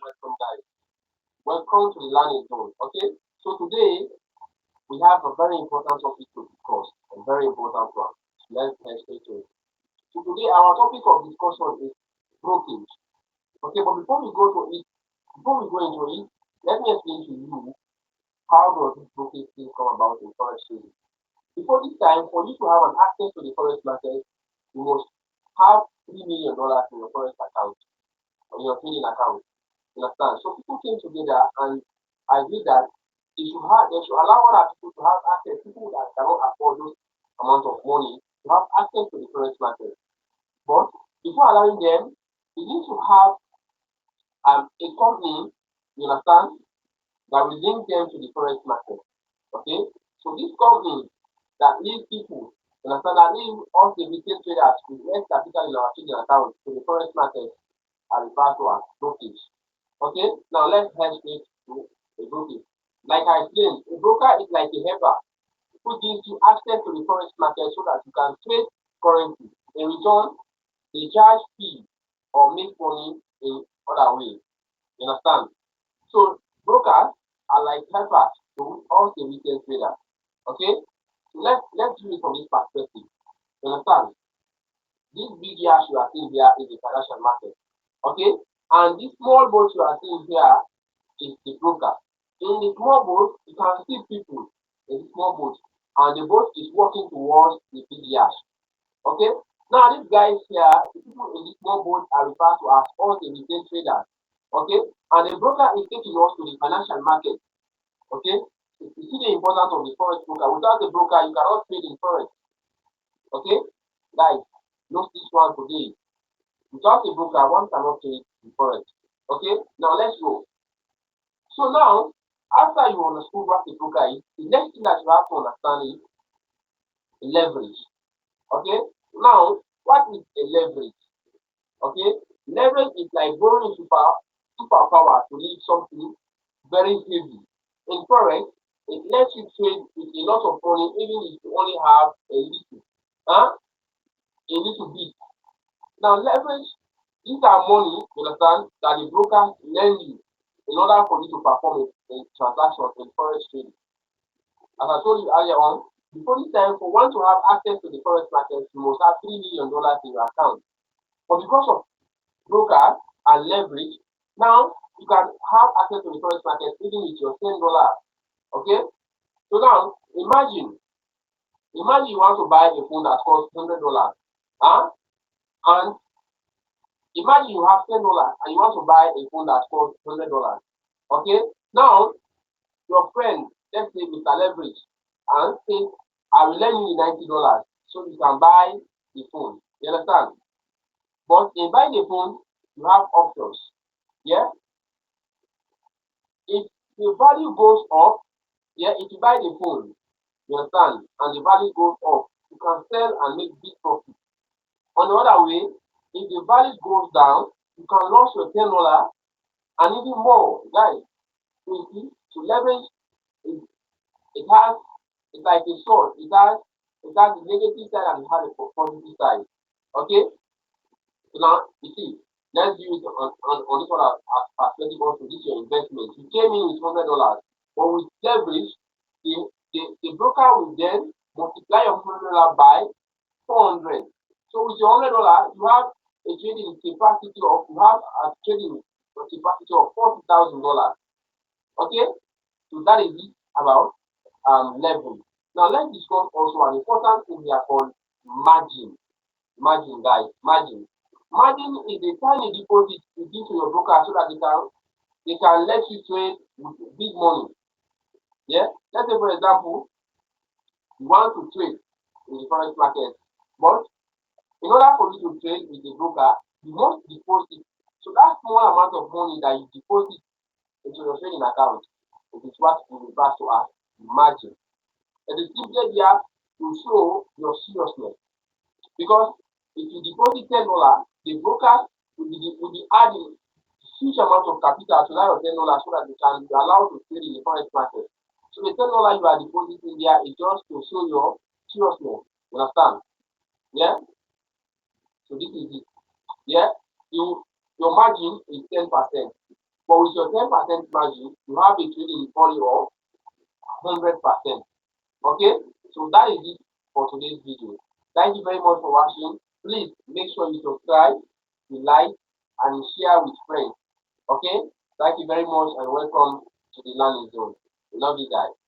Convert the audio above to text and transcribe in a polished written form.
welcome, guys. Welcome to the learning zone. Okay, so today we have a very important topic to discuss, a very important one. Let's get straight to it. So today our topic of discussion is brokerage. Okay, but before we go into it, let me explain to you how does this brokerage thing come about in forex trading. Before this time, for you to have an access to the forex market, you must have $3 million in your forex account, on your trading account. You understand? So people came together and agreed that they should allow other people to have access, people that cannot afford those amount of money to have access to the forex market. But before allowing them, they need to have a company, you understand, that will link them to the forex market. Okay? So this company that leads people, you understand, that leads us the retail traders with less capital in our trading account to the forex market are referred to as brokerage. Okay, now let's head straight to a brokerage. Like I explained, a broker is like a helper who gives you access to the forex market so that you can trade currency. In return, they charge fee or make money in other ways. You understand? So brokers are like helpers to us the retail traders. Okay? So let's do it from this perspective. You understand? This big yacht you are seeing here is the financial market. Okay? And this small boat you are seeing here is the broker. In the small boat, you can see people in the small boat, and the boat is walking towards the big yacht. Okay? Now these guys here, the people in the small boat are referred to as all the retail traders. Okay? And the broker is taking us to the financial market. Okay? You see the importance of the forex broker. Without the broker, you cannot trade in forex. Okay? Guys, note this one today. Without a broker, one cannot trade in forex. Okay? Now let's go. So now, after you understood what a broker is, the next thing that you have to understand is leverage. Okay? Now, what is a leverage? Okay? Leverage is like borrowing superpower to lift something very heavy. In forex, it lets you trade with a lot of money even if you only have a little. A little bit. Now leverage, these are money, you understand, that the broker lend you in order for you to perform a transaction in forex trading. As I told you earlier on, before this time, for one to have access to the forex market, you must have $3 million in your account. But because of broker and leverage, now you can have access to the forex market even with your $10. Okay? So now imagine you want to buy a phone that costs $100. And imagine you have $10 and you want to buy a phone that costs $100. Okay? Now your friend, let's say Mr. Leverage, and say, I will lend you $90 so you can buy the phone. You understand? But in buying the phone, you have options. Yeah? If the value goes up, if you buy the phone, you understand, and the value goes up, you can sell and make big profit. On the other way, if the value goes down, you can lose your $10 and even more. Guys, so you see, to leverage, it's like a sword. It has the negative side and it has the positive side. Okay? So now you see, let's use it on this one as perspective also. This is your investment. You came in with $100, but with leverage, the broker will then multiply your $100 by 400. So with your $100, you have a trading capacity of $40,000. Okay? So that is it about leverage. Now let's discuss also an important thing here called margin. Margin, guys, margin. Margin is a tiny deposit you give to your broker so that they can let you trade with big money. Yeah? Let's say for example, you want to trade in the forex market, but in order for you to trade with a broker, you must deposit. So that small amount of money that you deposit into your trading account, it is what we refer to as margin. It is simply there to show your seriousness. Because if you deposit $10, the broker will be adding huge amount of capital to that of $10 so that they can be allowed to trade in the forex market. So the $10 you are depositing there is just to show your seriousness. You understand? Yeah? So this is it. Yeah? Your margin is 10%. But with your 10% margin, you have a trading value of 100%. Okay, so that is it for today's video. Thank you very much for watching. Please make sure you subscribe, you like, and you share with friends. Okay, thank you very much and welcome to the learning zone. Love you guys.